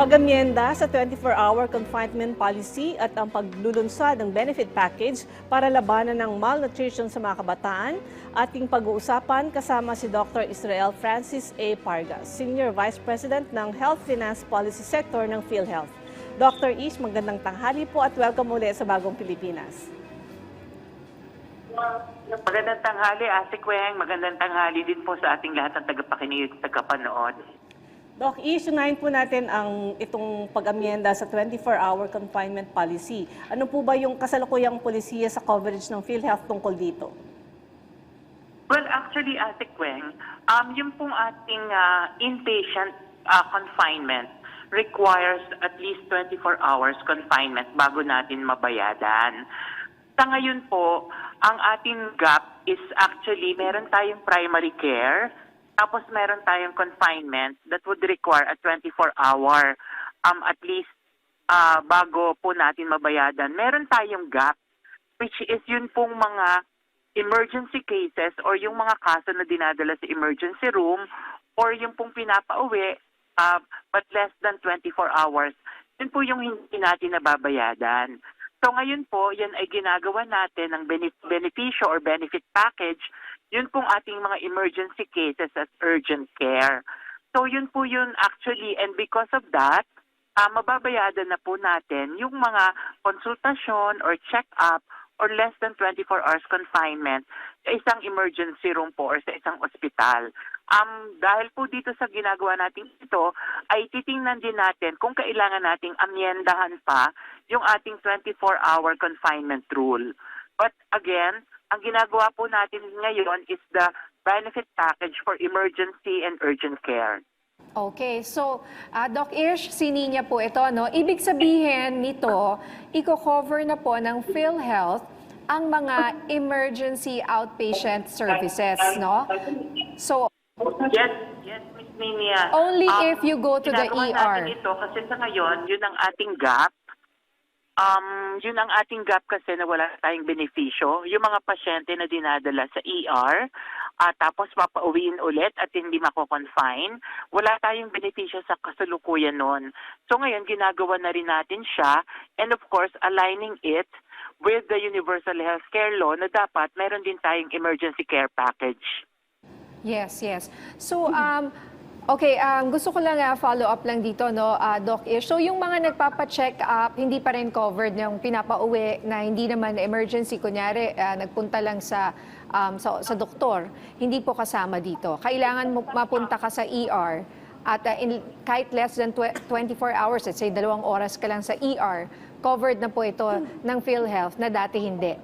Pag-amyenda sa 24-hour confinement policy at ang paglulunsad ng benefit package para labanan ng malnutrition sa mga kabataan, ating pag-uusapan kasama si Dr. Israel Francis A. Pargas, Senior Vice President ng Health Finance Policy Sector ng PhilHealth. Dr. Ish, magandang tanghali po at welcome muli sa Bagong Pilipinas. Magandang tanghali, Ate Kweng. Magandang tanghali din po sa ating lahat ng tagapakinig at tagapanood. Doc, i-isunahin po natin itong pag-amyenda sa 24-hour confinement policy. Ano po ba yung kasalukuyang polisiya sa coverage ng PhilHealth tungkol dito? Well, actually, Ate Kweng, yung pong ating inpatient confinement requires at least 24 hours confinement bago natin mabayadan. Sa ngayon po, ang ating gap is actually meron tayong primary care, tapos meron tayong confinement that would require a 24-hour at least bago po natin mabayadan. Meron tayong gap, which is yun pong mga emergency cases or yung mga kaso na dinadala sa emergency room or yung pong pinapauwi but less than 24 hours. Yun po yung hindi natin nababayadan. So ngayon po, yan ay ginagawa natin ng beneficio or benefit package. Yun pong ating mga emergency cases as urgent care. So yun po yun actually, and because of that, mababayadan na po natin yung mga konsultasyon or check-up or less than 24 hours confinement sa isang emergency room po or sa isang ospital. Dahil po dito sa ginagawa natin ito, ay titingnan din natin kung kailangan nating amyendahan pa yung ating 24-hour confinement rule. But again, ang ginagawa po natin ngayon is the benefit package for emergency and urgent care. Okay, so Doc Ish, sininya po ito, no? Ibig sabihin nito, i-cover na po ng PhilHealth ang mga emergency outpatient services, no? So Yes, Miss Ninia. only if you go to the ginagawa ER. natin ito kasi sa ngayon, yun ang ating gap. Yun ang ating gap kasi na wala tayong benepisyo. Yung mga pasyente na dinadala sa ER, tapos mapauwiin ulit at hindi mako-confine, wala tayong benepisyo sa kasalukuyan nun. So ngayon, ginagawa na rin natin siya, and of course, aligning it with the Universal Healthcare Law na dapat meron din tayong emergency care package. Yes, yes. So, okay, gusto ko lang follow up lang dito, no, Doc Ish. So, yung mga nagpapa-check up, hindi pa rin covered yung pinapauwi na hindi naman emergency, kunyari, nagpunta lang sa doktor, hindi po kasama dito. Kailangan mo mapunta ka sa ER at kahit less than 24 hours, let's say 2 oras ka lang sa ER, covered na po ito ng PhilHealth na dati hindi.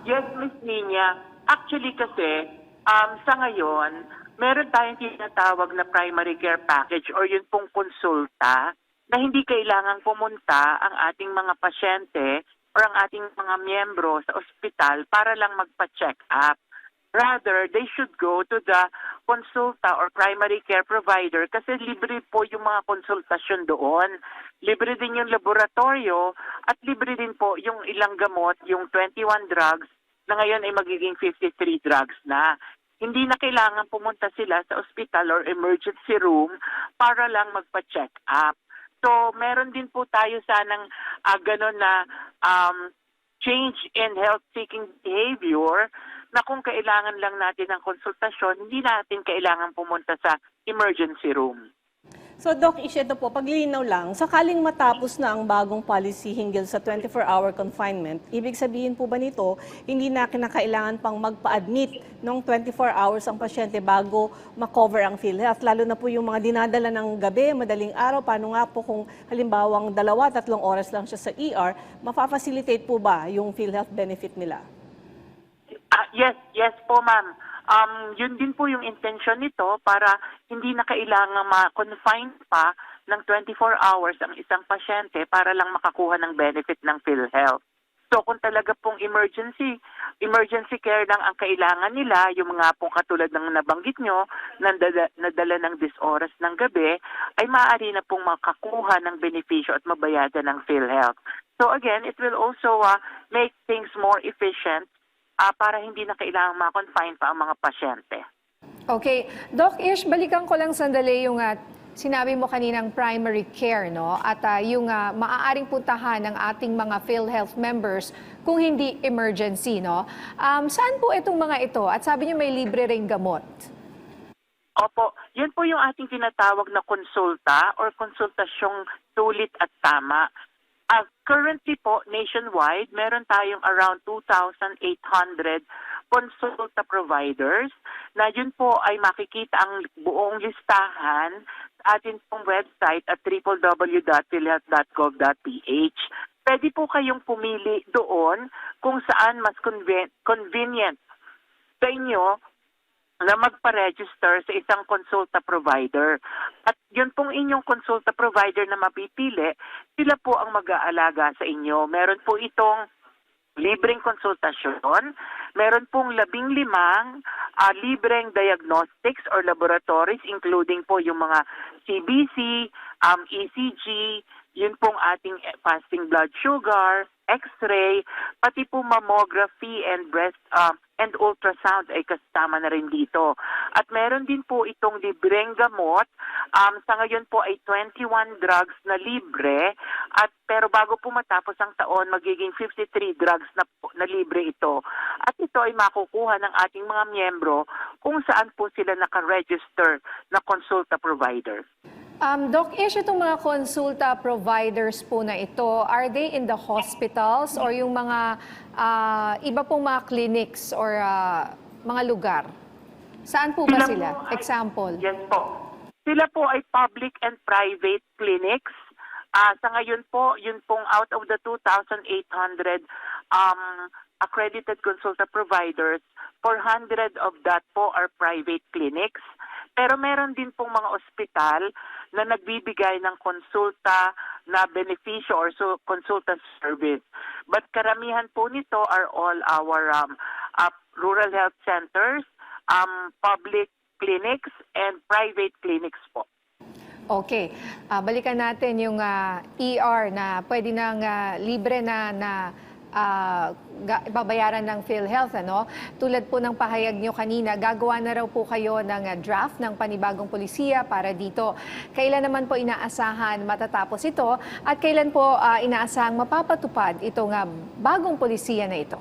Yes, Miss Ninya. Actually kasi, sa ngayon, meron tayong tinatawag na primary care package or yun pong konsulta na hindi kailangang pumunta ang ating mga pasyente or ang ating mga miyembro sa ospital para lang magpa-check up. Rather, they should go to the konsulta or primary care provider kasi libre po yung mga konsultasyon doon. Libre din yung laboratorio at libre din po yung ilang gamot, yung 21 drugs na ngayon ay magiging 53 drugs na. Hindi na kailangan pumunta sila sa ospital or emergency room para lang magpa-check up. So, meron din po tayo sanang gano'n na change in health-seeking behavior na kung kailangan lang natin ng konsultasyon, hindi natin kailangan pumunta sa emergency room. So Doc Ish, ito po, paglilinaw lang, sakaling matapos na ang bagong policy hinggil sa 24-hour confinement, ibig sabihin po ba nito, hindi na kinakailangan pang magpa-admit ng 24 hours ang pasyente bago makover ang PhilHealth? Lalo na po yung mga dinadala ng gabi, madaling araw, paano nga po kung halimbawang 2-3 oras lang siya sa ER, mapafacilitate po ba yung PhilHealth benefit nila? Yes po ma'am. Yun din po yung intention nito para hindi na kailangan ma-confine pa ng 24 hours ang isang pasyente para lang makakuha ng benefit ng PhilHealth. So kung talaga pong emergency care lang ang kailangan nila, yung mga pong katulad ng nabanggit nyo, nadala ng 10 oras ng gabi, ay maaari na pong makakuha ng benepisyo at mabayadan ng PhilHealth. So again, it will also make things more efficient para hindi na kailangang ma-confine pa ang mga pasyente. Okay. Doc Ish, balikan ko lang sandali yung sinabi mo kaninang primary care, no? At yung maaaring puntahan ng ating mga PhilHealth members kung hindi emergency, no? Saan po itong mga ito? At sabi niyo may libre ring gamot. Opo, yan po yung ating tinatawag na konsulta or konsultasyong sulit at tama. Currently po, nationwide, meron tayong around 2,800 consulta providers na yun po ay makikita ang buong listahan sa atin pong website at www.philhealth.gov.ph. Pwede po kayong pumili doon kung saan mas convenient sa inyo na magpa-register sa isang konsulta provider. At yun pong inyong konsulta provider na mapipili, sila po ang mag-aalaga sa inyo. Meron po itong libreng konsultasyon, meron pong 15 libreng diagnostics or laboratories, including po yung mga CBC, ECG, yun pong ating fasting blood sugar, X-ray, pati po mammography and breast and ultrasound ay kasama na rin dito. At meron din po itong libreng gamot. Sa ngayon po ay 21 drugs na libre. Pero bago po matapos ang taon, magiging 53 drugs na libre ito. At ito ay makukuha ng ating mga miyembro kung saan po sila naka-register na consulta provider. Doc Ish, itong mga consulta providers po na ito, are they in the hospitals or yung mga iba pong mga clinics or mga lugar? Saan po ba sila? Example. Yes po. Sila po ay public and private clinics. Sa ngayon po, yun pong out of the 2,800 accredited consulta providers, 400 of that po are private clinics. Pero meron din pong mga ospital na nagbibigay ng konsulta na benepisyo or consulta service. But karamihan po nito are all our rural health centers, public clinics, and private clinics po. Okay. Balikan natin yung ER na pwede nang libre na babayaran ng PhilHealth, ano? Tulad po ng pahayag nyo kanina, gagawa na raw po kayo ng draft ng panibagong polisiya para dito. Kailan naman po inaasahan matatapos ito at kailan po inaasahang mapapatupad itong bagong polisiya na ito?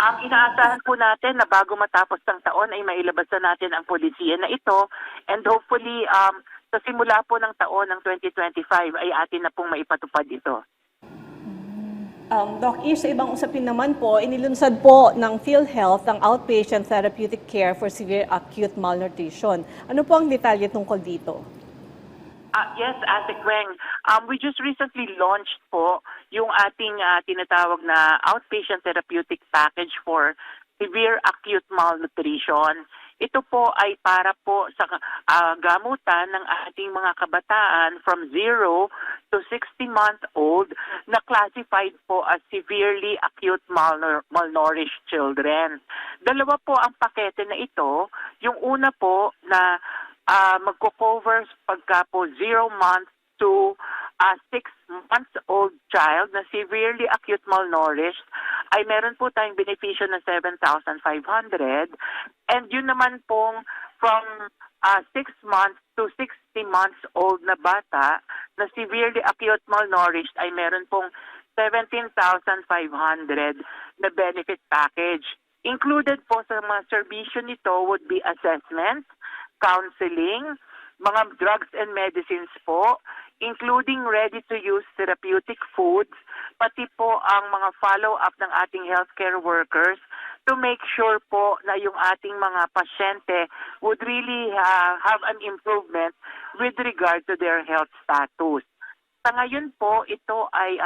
Ang inaasahan po natin na bago matapos ng taon ay mailabas na natin ang polisiya na ito, and hopefully sa simula po ng taon ng 2025 ay atin na pong maipatupad ito. Doc Ish, sa ibang usapin naman po, inilunsad po ng PhilHealth ang outpatient therapeutic care for severe acute malnutrition. Ano po ang detalye tungkol dito? Yes, Ate Kweng. We just recently launched po yung ating tinatawag na outpatient therapeutic package for severe acute malnutrition. Ito po ay para po sa gamutan ng ating mga kabataan from 0 to 60-month-old na classified po as severely acute malnourished children. Dalawa po ang pakete na ito. Yung una po na magko-cover pagka po 0 months to 6-month-old child na severely acute malnourished ay meron po tayong benepisyo na 7,500, and yun naman pong from 6 months to 60 months old na bata na severely acute malnourished ay meron pong 17,500 na benefit package. Included po sa mga serbisyo nito would be assessment, counseling, mga drugs and medicines po, including ready-to-use therapeutic foods, pati po ang mga follow-up ng ating healthcare workers to make sure po na yung ating mga pasyente would really have an improvement with regard to their health status. Sa ngayon po, ito ay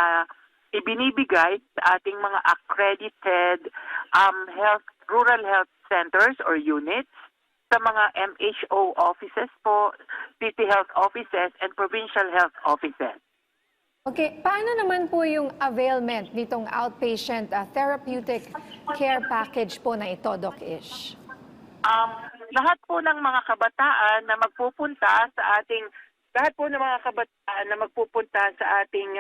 ibinibigay sa ating mga accredited rural health centers or units, sa mga MHO offices po, city health offices, and provincial health offices. Okay, paano naman po yung availment nitong outpatient therapeutic care package po na ito, Doc Ish? Lahat po ng mga kabataan na magpupunta sa ating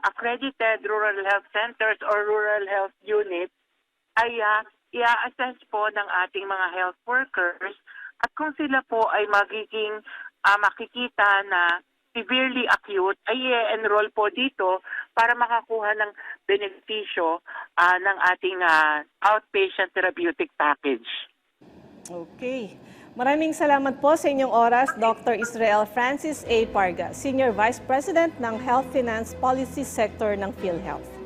accredited rural health centers or rural health units ay i-assess po ng ating mga health workers at kung sila po ay magiging makikita na severely acute, ay i-enroll po dito para makakuha ng benepisyo ng ating outpatient therapeutic package. Okay. Maraming salamat po sa inyong oras, Dr. Israel Francis A. Parga, Senior Vice President ng Health Finance Policy Sector ng PhilHealth.